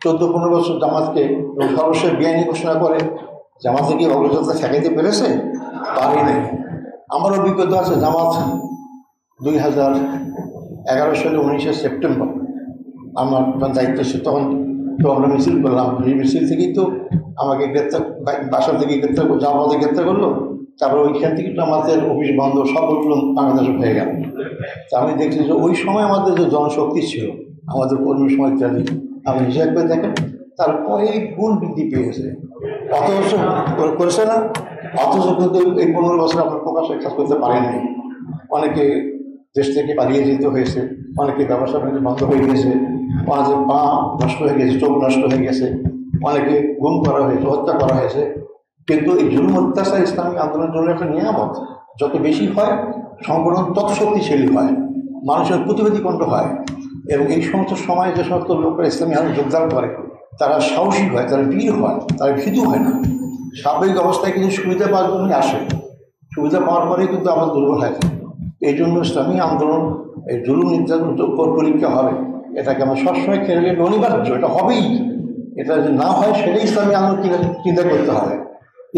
14-15 বছর জামাতকে সর্বশেষ বেআইনি ঘোষণা করে জামাতে কি অগ্রযাত্রা ঠেকাইতে পেরেছে? পারি নাই। আমার অভিজ্ঞতা আছে, জামাত 2011 সালে 19শে সেপ্টেম্বর আমার দায়িত্ব ছিল, তখন তো আমরা মিছিল করলাম। এই মিছিল থেকেই তো আমাকে গ্রেপ্তার, বাসা থেকে গ্রেপ্তার, জামাতে গ্রেপ্তার করলো। তারপরে ওইখান থেকে তো আমাদের অফিস বন্ধ, সবগুলো বাংলাদেশে হয়ে গেল। তা আমি দেখছি যে ওই সময় আমাদের যে জনশক্তি ছিল, আমাদের কর্মী সময় চালি, আপনি হিসাব করে দেখেন তার কয়েক গুণ বৃদ্ধি পেয়েছে। অত বছর করেছে না, অথচ কিন্তু এই 15 বছর আপনার প্রকাশ্যে কাজ করতে পারেননি। অনেকে দেশ থেকে পালিয়ে যেতে হয়েছে, অনেকে ব্যবসা বাণিজ্য বন্ধ হয়ে গেছে, অনেকের পা নষ্ট হয়ে গেছে, চোখ নষ্ট হয়ে গেছে, অনেকে গুম করা হয়েছে, হত্যা করা হয়েছে। কিন্তু এই জুলুম অত্যাচার ইসলামিক আন্দোলনের জন্য একটা নিয়ামত। যত বেশি হয় সংগঠন তত শক্তিশালী হয়, মানুষের প্রতিবাদী কণ্ঠ হয়, এবং এই সমস্ত সময় যে সমস্ত লোকরা ইসলামী আন্দোলন যোগদান করে তারা সাহসী হয়, তারা বীর হয়, তারা ভীতু হয় না। স্বাভাবিক অবস্থায় কিন্তু সুবিধা পাওয়ার জন্যই আসে, সুবিধা পাওয়ার পরেই কিন্তু আমার দুর্বল হয়ে যায়। এই জন্য ইসলামী আন্দোলন এই জুলুম নির্যাতন পরীক্ষা হবে, এটাকে আমরা সবসময় খেলে গেলে অনিবার্য, এটা হবেই। এটা যদি না হয় সেটাই ইসলামী আন্দোলন চিন্তা করতে হবে।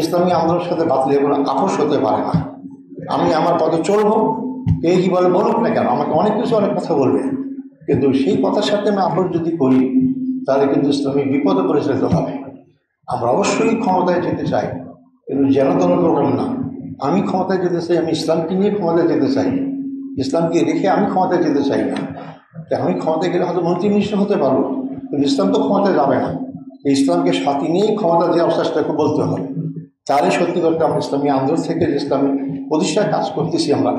ইসলামী আন্দোলনের সাথে বাতিলের কোনো আপোষ হতে পারে না। আমি আমার পথে চলবো, কে কী বলে বলুক না কেন, আমাকে অনেক কিছু অনেক কথা বলবে, কিন্তু সেই কথার সাথে আমি আপোষ যদি করি তাহলে কিন্তু ইসলামী বিপদে পরিচালিত হবে। আমরা অবশ্যই ক্ষমতায় যেতে চাই, কিন্তু যেন তেন প্রোগ্রাম না। আমি ক্ষমতায় যেতে চাই, আমি ইসলামকে নিয়ে ক্ষমতায় যেতে চাই, ইসলামকে রেখে আমি ক্ষমতায় যেতে চাই না। তাই আমি ক্ষমতায় গেলে হয়তো মন্ত্রী মিনিস্টার হতে পারবো, কিন্তু ইসলাম তো ক্ষমতায় যাবে না। ইসলামকে সাথে নিয়েই ক্ষমতা দেওয়ার চেষ্টাকে বলতে হবে। তাহলে সত্যি করতে আমরা ইসলামী আন্দোলন থেকে যে ইসলামী প্রতিষ্ঠায় কাজ করতেছি আমরা,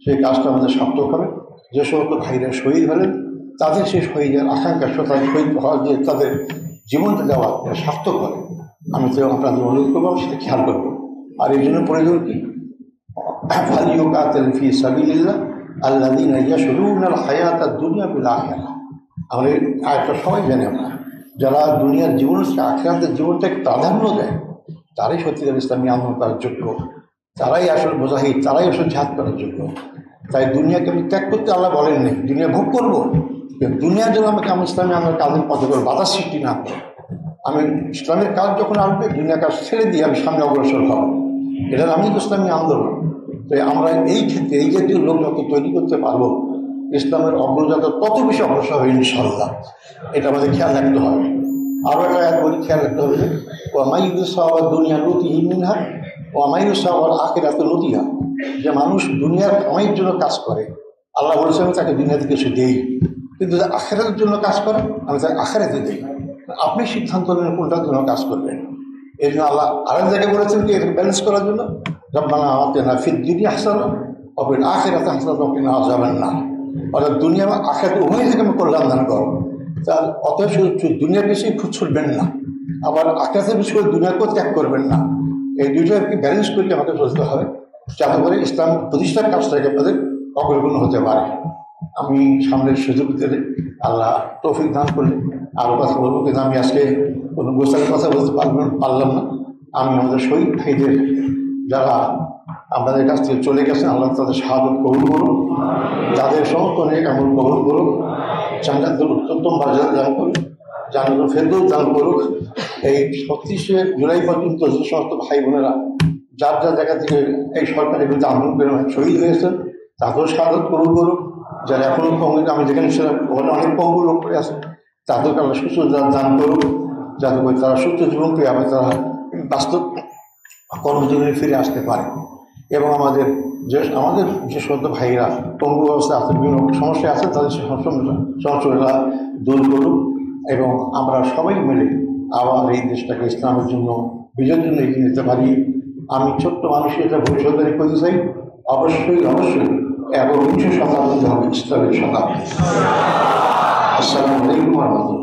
সেই কাজটা আমাদের সার্থক হবে। যে সমস্ত ভাইরা শহীদ হলেন তাদের সেই শহীদের আকাঙ্ক্ষা, তাদের শহীদ হওয়ার যে তাদের জীবনটা দেওয়া সার্থক হবে। আমি তো আপনাদের অনুরোধ করবো, সেটা খেয়াল করবো। আর এই জন্য প্রয়োজন কি, ফালিয়ুকাতিল ফি সাবিলিল্লাহ আল্লাযীনা ইয়াশরুনাল হায়াতাদ দুনিয়া বিল আখিরাহ। আমরা এই আয়াতটা সবাই জানি, আমরা যারা দুনিয়ার জীবন আখিরাতের জীবনটাকে প্রাধান্য দেয় তারাই সত্যিকার ইসলামী আন্দোলন করার যোগ্য, তারাই আসলে মুজাহিদ, তারাই আসলে জিহাদ করার যোগ্য। তাই দুনিয়াকে আমি ত্যাগ করতে আল্লাহ বলেননি, দুনিয়া ভোগ করবো, কিন্তু দুনিয়ার জন্য আমাকে আমি ইসলামী আন্দোলন কাজের পথে করে বাধা সৃষ্টি না করে আমি ইসলামের কাজ যখন আসবে দুনিয়ার কাজ ছেড়ে দিয়ে আমি সামনে অগ্রসর হব। এটা আমি তো ইসলামী আন্দোলন। তাই আমরা এই ক্ষেত্রে এই জাতীয় লোক যত তৈরি করতে পারবো ইসলামের অগ্রযাত্রা তত বেশি অগ্রসর হবে ইনশাল্লাহ। এটা আমাদের খেয়াল রাখতে হবে। আরও একটা বলি, খেয়াল রাখতে হবে যে ও আমাইউসাওয়ার দুনিয়া নতিহি মিনহা ও আমাইউসাওয়ার আখিরাত নতিহা। যে মানুষ দুনিয়ার কামাইয়ের জন্য কাজ করে, আল্লাহ বলেছেন আমি তাকে দুনিয়াতে কিছু দেই, কিন্তু যে আখিরাতের জন্য কাজ করে আমি তাকে আখিরাতে দিই। আপনি সিদ্ধান্ত নেন কোনটার জন্য কাজ করবেন। এই জন্য আল্লাহ আরেক জায়গায় বলেছেন কি এটাকে ব্যালেন্স করার জন্য, রব্বানা আতিনা ফিদ দুনিয়া হাসানাহ ওয়া ফিল আখিরাতি হাসানাহ ওয়া কিনা আযাবান নার। অর্থাৎ দুনিয়া এবং আখিরাত উভয় থেকে আমি কল্যাণ দান করো। তার অতএব শুধু দুনিয়ার পিছিয়ে খুঁজ ছুটবেন না, আবার আখিরাতের পিছু করে দুনিয়াকেও ত্যাগ করবেন না। এই দুইটাকে ব্যালেন্স করে আমাকে চলতে হবে, যাতে করে ইসলাম প্রতিষ্ঠার কাজটাকে আপনাদের অগ্রগণ্য হতে পারে। আমি সামনের সুযোগ দিলে আল্লাহ তৌফিক দান করলে আরও কথা বলবো, কিন্তু আমি আজকে কোনো গোছানোর কথা বলতে পারলাম না। আমি আমাদের শহীদ ভাইদের যারা আপনাদের কাছ থেকে চলে গেছেন, আল্লাহ তাদের শাহাদত কবুল করুন, তাদের সমস্ত নেক আমল কবুল করুন, জান্নাতুল উত্তম বাজার দান করুন, জান্নাতুল ফেরদৌস দান করুক। এই 31শে জুলাই পর্যন্ত যে সমস্ত ভাই বোনেরা যার যার জায়গা থেকে এই সরকারের বিরুদ্ধে আন্দোলন করে শহীদ হয়েছেন তাদেরও শাহাদত কবুল করুক। যারা এখনও পঙ্গু, আমি যেখানে ছিলাম ওখানে অনেক পঙ্গু লোক করে আছে, তাদেরকে আল্লাহ সুস্থ দান করুক, যাতে করে তারা সুস্থ জীবন পেয়ে আবার তারা বাস্তব কর্মজীবনে ফিরে আসতে পারে। এবং আমাদের যে সমস্ত ভাইয়েরা পঙ্গু অবস্থা আছে, বিভিন্ন সমস্যা আছে, তাদের সমস্যাগুলো দূর করুক এবং আমরা সবাই মিলে আবার এই দেশটাকে ইসলামের জন্য বিজয়ের জন্য এগিয়ে নিতে পারি। আমি ছোট্ট মানুষের এটা ভবিষ্যৎ করতে চাই, অবশ্যই এবং 20 শতাব্দী হবে ইসলামের শতাব্দী। আসসালামু আলাইকুম ওয়া রাহমাতুল্লাহ।